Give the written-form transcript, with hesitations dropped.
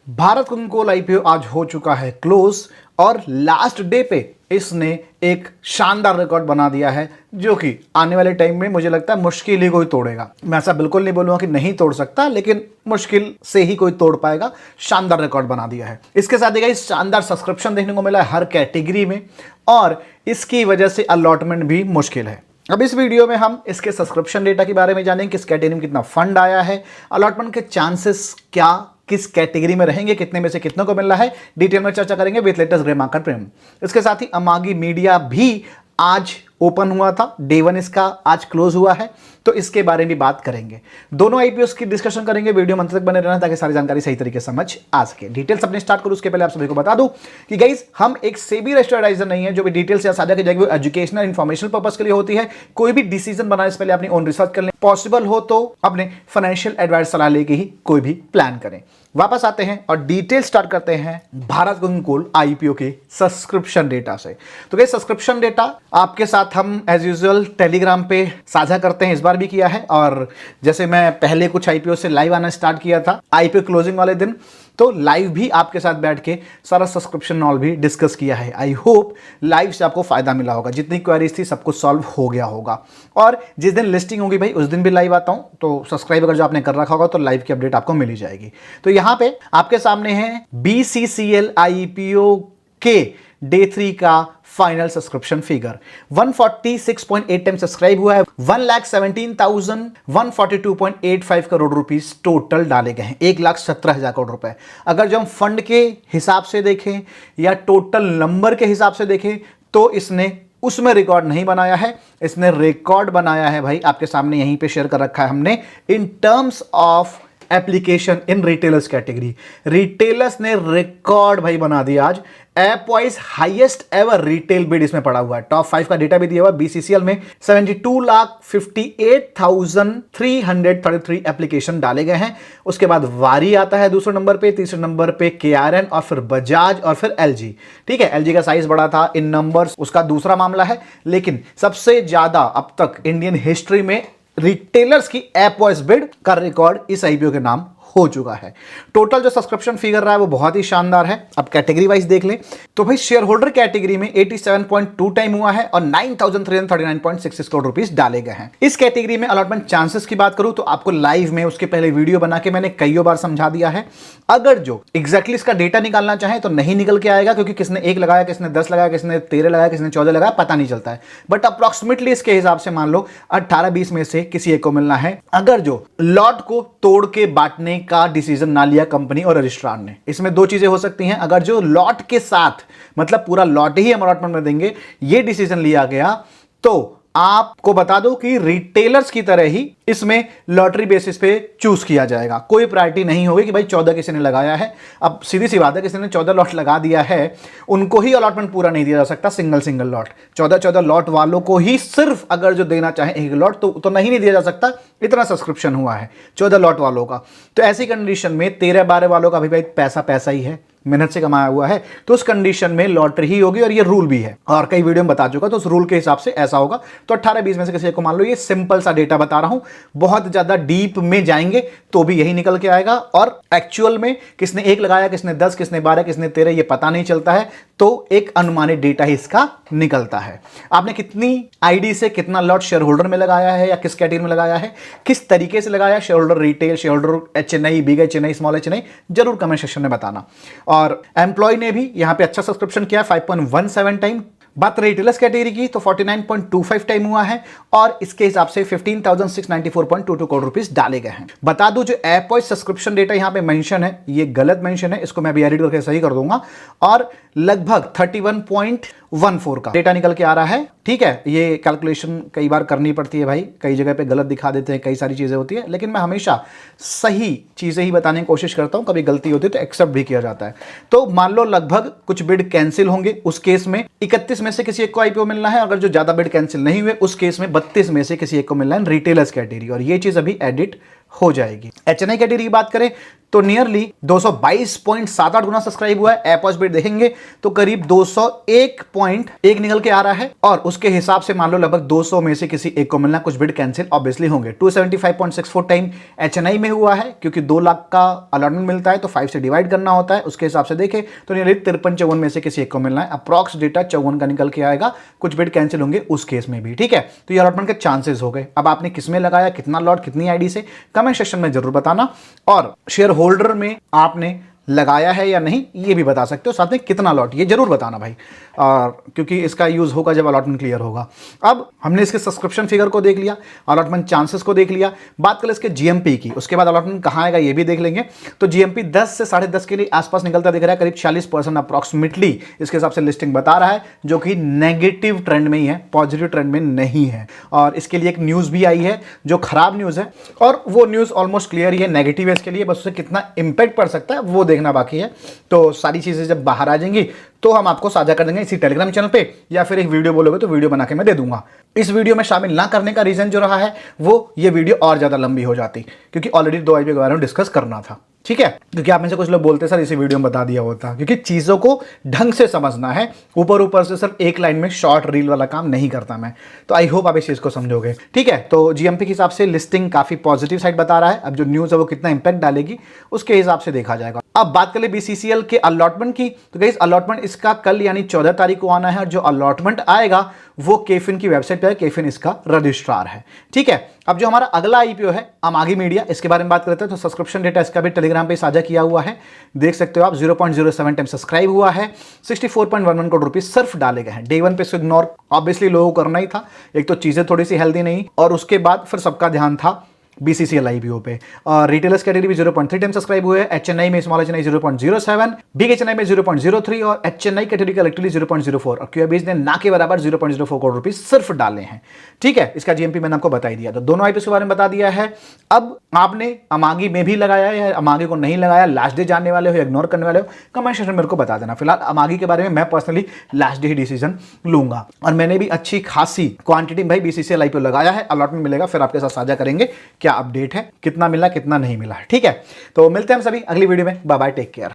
Bharat कुंकोल IPO आज हो चुका है क्लोज और लास्ट डे पे इसने एक शानदार रिकॉर्ड बना दिया है जो कि आने वाले टाइम में मुझे लगता है मुश्किल ही कोई तोड़ेगा। मैं ऐसा बिल्कुल नहीं बोलूंगा कि नहीं तोड़ सकता, लेकिन मुश्किल से ही कोई तोड़ पाएगा। शानदार रिकॉर्ड बना दिया है। इसके साथ ही शानदार सब्सक्रिप्शन देखने को मिला है हर कैटेगरी में और इसकी वजह से अलॉटमेंट भी मुश्किल है। अब इस वीडियो में हम इसके सब्सक्रिप्शन डेटा के बारे में जानेंगे, किस कैटेगरी में कितना फंड आया है, अलॉटमेंट के चांसेस क्या, किस कैटेगरी में रहेंगे, कितने में से कितनों को मिल रहा है, डिटेल में चर्चा करेंगे with latest grey market premium. इसके साथ ही अमागी मीडिया भी आज ओपन हुआ था, डे 1 इसका आज क्लोज हुआ है, तो इसके बारे में भी बात करेंगे। दोनों आईपीओस की डिस्कशन करेंगे। वीडियो अंत तक बने रहना ताकि सारी जानकारी सही तरीके से समझ आ सके। डिटेल्स अपने स्टार्ट करूं उसके पहले आप सभी को बता दूं कि गाइस हम एक सेबी रजिस्टर्ड एडवाइजर नहीं है। जो भी डिटेल्स या साझा की जाएगी वो एजुकेशनल इन्फॉर्मेशनल पर्पस के लिए होती है। कोई भी डिसीजन बनाने से पहले अपनी ओन रिसर्च कर लें, पॉसिबल हो तो अपने फाइनेंशियल एडवाइस सलाह लेके ही कोई भी प्लान करें। वापस आते हैं और डिटेल स्टार्ट करते हैं भारत कुंकोल आईपीओ के सब्सक्रिप्शन डेटा से। तो गाइस सब्सक्रिप्शन डेटा आपके साथ हम एज यूजुअल टेलीग्राम पे साझा करते हैं, इस बार भी किया है। और जैसे मैं पहले कुछ आईपीओ से लाइव आना स्टार्ट किया था आईपीओ क्लोजिंग वाले दिन, तो लाइव भी आपके साथ बैठ के सारा सब्सक्रिप्शन नॉल भी डिस्कस किया है। आई होप लाइव से आपको फायदा मिला होगा, जितनी क्वेरीज थी सब कुछ सॉल्व हो गया होगा। और जिस दिन लिस्टिंग होगी भाई उस दिन भी लाइव आता हूं, तो सब्सक्राइब अगर जो आपने कर रखा होगा तो लाइव की अपडेट आपको मिल ही जाएगी। तो यहां पे आपके सामने है BCCL आईपीओ के डे 3 का final subscription figure 146.8 time subscribe हुआ है। 1,17,142.85 करोड़ रुपीस टोटल डाले गए हैं। 1,17,000 करोड़ रुपए। अगर जो हम फंड के हिसाब से देखें या टोटल नंबर के हिसाब से देखें तो इसने उसमें रिकॉर्ड नहीं बनाया है, इसने रिकॉर्ड बनाया है भाई आपके सामने यहीं पे शेयर कर रखा है हमने, in terms of application in retailers category. Retailers ने रिकॉर्ड भाई बना दिया आज। App wise highest ever retail bid इसमें पड़ा हुआ है। टॉप 5 का डेटा भी दिया हुआ है। BCCL में 72,58,333 एप्लीकेशन डाले गए हैं। उसके बाद वारी आता है दूसरे नंबर पे, तीसरे नंबर पे KRN और फिर बजाज और फिर LG। ठीक है, LG का साइज बड़ा था इन नंबर्स, उसका दूसरा मामला है, लेकिन सबसे ज्यादा अब तक इंडियन हिस्ट्री में रिटेलर्स की ऐप वॉइस बिड का रिकॉर्ड इस आईपीओ के नाम हो चुका है। टोटल जो सब्सक्रिप्शन फिगर रहा है वो बहुत ही शानदार है। अब कैटेगरी वाइज देख लें तो भाई शेयर होल्डर कैटेगरी में 87.2 टाइम हुआ है और 9,339.66 करोड़ रुपीस डाले गए हैं। इस कैटेगरी में अलॉटमेंट चांसेस की बात करूं तो आपको लाइव में उसके पहले वीडियो बना के मैंने कई बार समझा दिया है। अगर जो एग्जैक्टली इसका डेटा निकालना चाहे तो नहीं निकल के आएगा, क्योंकि किसने 1 लगाया, किसने 10 लगाया, किसने 13 लगाया, किसने 14 लगाया, पता नहीं चलता है। बट अप्रॉक्सिमेटली इसके हिसाब से मान लो 18-20 में से किसी एक को मिलना है। अगर जो लॉट को तोड़ के बांटने का डिसीजन ना लिया कंपनी और रजिस्ट्रार ने, इसमें दो चीजें हो सकती हैं। अगर जो लॉट के साथ मतलब पूरा लॉट ही हम अलॉटमेंट में देंगे ये डिसीजन लिया गया तो आपको बता दो कि रिटेलर्स की तरह ही इसमें लॉटरी बेसिस पे चूज किया जाएगा। कोई प्रायोरिटी नहीं होगी कि भाई 14 किसी ने लगाया है। अब सीधी सी बात है, किसी ने 14 लॉट लगा दिया है उनको ही अलॉटमेंट पूरा नहीं दिया जा सकता। सिंगल लॉट 14 लॉट वालों को ही सिर्फ अगर जो देना चाहे एक लॉट तो नहीं दिया जा सकता। इतना सब्सक्रिप्शन हुआ है 14 लॉट वालों का। तो ऐसी कंडीशन में 13-12 वालों का भी भाई पैसा ही है, मेहनत से कमाया हुआ है, तो उस कंडीशन में लॉटरी ही होगी और ये रूल भी है और कई वीडियो में बता चुका। तो उस रूल के हिसाब से ऐसा होगा। तो 18-20 में से किसी को मान लो, ये सिंपल सा डेटा बता रहा हूं, बहुत ज्यादा डीप में जाएंगे तो भी यही निकल के आएगा। और एक्चुअल में किसने 1 लगाया, किसने 10, किसने 12, किसने 13 ये पता नहीं चलता है। तो एक अनुमानित डेटा ही इसका निकलता है। आपने कितनी आईडी से कितना लॉट शेयर होल्डर में लगाया है या किस कैटेगरी में लगाया है, किस तरीके से लगाया, share holder retail, share holder Chennai, big Chennai, small Chennai, जरूर कमेंट सेक्शन में बताना। और एम्प्लॉय ने भी यहां पे अच्छा सब्सक्रिप्शन किया 5.17 टाइम। बात रिटेलर्स कैटेगरी की तो 49.25 टाइम हुआ है और इसके हिसाब से 15,694.22 करोड़ रुपीस डाले गए हैं। बता दूं जो ऐप वाइज सब्सक्रिप्शन डेटा यहां पे मेंशन है ये गलत मेंशन है, इसको मैं अभी एडिट करके सही कर दूंगा। और लगभग 31.14 का डेटा निकल के आ रहा है। ठीक है, ये कैलकुलेशन कई बार करनी पड़ती है भाई, कई जगह पे गलत दिखा देते हैं, कई सारी चीजें होती है, लेकिन मैं हमेशा सही चीजें ही बताने की कोशिश करता हूं। कभी गलती होती है तो एक्सेप्ट भी किया जाता है। तो मान लो लगभग कुछ बिड कैंसिल होंगे, उस केस में 31 में से किसी एक को आईपीओ मिलना है। अगर जो ज्यादा बिड कैंसिल नहीं हुए उस केस में 32 में से किसी एक को मिलना है रिटेलर्स कैटेगरी, और ये चीज अभी एडिट हो जाएगी। HNI कैटेगरी की बात करें तो नियरली 222.78 गुना सब्सक्राइब हुआ है। ऐप वॉच बिड देखेंगे तो करीब 201.1 निकल के आ रहा है, और उसके हिसाब से मान लो लगभग 200 में से किसी एक को मिलना, कुछ बिड कैंसिल ऑब्वियसली होंगे। 275.64 टाइम HNI में हुआ है, क्योंकि 2 लाख का अलॉटमेंट मिलता है तो 5 से डिवाइड करना होता है, उसके हिसाब से देखें तो नियरली 53-54 में से किसी एक को मिलना है। अप्रॉक्स डेटा 54 का निकल के आएगा, कुछ बिड कैंसिल होंगे उस केस में भी, ठीक है। तो ये अलॉटमेंट के चांसेस हो गए। अब आपने किस में लगाया, कितना लॉट, कितनी आईडी से, कमेंट सेक्शन में जरूर बताना, और शेयर होल्डर में आपने लगाया है या नहीं ये भी बता सकते हो, साथ में कितना लॉट ये जरूर बताना भाई, क्योंकि इसका यूज होगा जब अलॉटमेंट क्लियर होगा। अब हमने इसके सब्सक्रिप्शन फिगर को देख लिया, अलॉटमेंट चांसेस को देख लिया, बात करें इसके जीएमपी की, उसके बाद अलॉटमेंट कहाँ आएगा ये भी देख लेंगे। तो जीएमपी 10 से 10.5 के लिए आसपास निकलता दिख रहा है, करीब 40% अप्रॉक्सिमेटली इसके हिसाब से लिस्टिंग बता रहा है, जो कि नेगेटिव ट्रेंड में ही है, पॉजिटिव ट्रेंड में नहीं है। और इसके लिए एक न्यूज़ भी आई है जो खराब न्यूज़ है, और वो न्यूज़ ऑलमोस्ट क्लियर ही है, नेगेटिव है इसके लिए, बस उसे कितना इंपैक्ट पड़ सकता है वो देखना बाकी है। तो सारी चीज़ें जब बाहर आ जाएंगी तो हम आपको साझा कर देंगे इसी टेलीग्राम चैनल पे, या फिर एक वीडियो बोलोगे तो वीडियो बना के मैं दे दूंगा। इस वीडियो में शामिल ना करने का रीजन जो रहा है वो ये वीडियो और ज्यादा लंबी हो जाती, क्योंकि ऑलरेडी 2 आईपीओ के बारे में डिस्कस करना था, ठीक है। क्योंकि आप में से कुछ लोग बोलते सर इसी वीडियो में बता दिया होता, क्योंकि चीजों को ढंग से समझना है, ऊपर ऊपर से सिर्फ एक लाइन में शॉर्ट रील वाला काम नहीं करता मैं। तो आई होप आप इस चीज को समझोगे, ठीक है। तो जीएमपी के हिसाब से लिस्टिंग काफी पॉजिटिव साइड बता रहा है। अब जो न्यूज है वो कितना इंपैक्ट डालेगी उसके हिसाब से देखा जाएगा। अब बात करें बीसीसीएल के अलॉटमेंट की, तो गाइस अलॉटमेंट इसका कल यानी 14 तारीख को आना है, और जो अलॉटमेंट आएगा वो केफिन की वेबसाइट पे है, केफिन इसका रजिस्ट्रार है, ठीक है। अब जो हमारा अगला आईपीओ है अमागी मीडिया, इसके बारे में बात करते हैं। तो सब्सक्रिप्शन डेटा इसका भी टेलीग्राम पे साझा किया हुआ है, देख सकते हो आप। 0.07 टाइम सब्सक्राइब हुआ है, 64.11 करोड़ रुपए सिर्फ डाले गए हैं। डे 1 पे इसको इग्नोर ऑब्वियसली लोगों को करना ही था, एक तो चीजें थोड़ी सी हेल्दी नहीं, और उसके बाद फिर सबका ध्यान था बीसीसीएल आईपीओ पे। और रिटेलर्स कैटेगरी भी 0.3 टाइम सब्सक्राइब हुए हैं। HNI में स्मॉल HNI 0.07, बिग HNI में 0.03, और HNI कैटेगरी कलेक्टिवली 0.04, और क्यूआईबीज ने ना के बराबर 0.04 करोड़ रुपए सिर्फ डाले हैं, ठीक है। इसका जीएमपी मैंने आपको बता ही दिया, तो दोनों आईपीओ के बारे में बता दिया है। अब आपने अमागी में भी लगाया है या अमागी को नहीं लगाया, लास्ट डे जानने वाले हो, इग्नोर करने वाले हो, कमेंट सेक्शन में मेरे को बता देना। फिलहाल अमागी के बारे में मैं पर्सनली लास्ट डे ही डिसीजन लूंगा, और मैंने भी अच्छी खासी क्वांटिटी में भाई बीसीसीएल आईपीओ लगाया है। अलॉटमेंट मिलेगा फिर आपके साथ साझा करेंगे क्या अपडेट है, कितना मिला कितना नहीं मिला, ठीक है। तो मिलते हैं हम सभी अगली वीडियो में, बाय बाय, टेक केयर।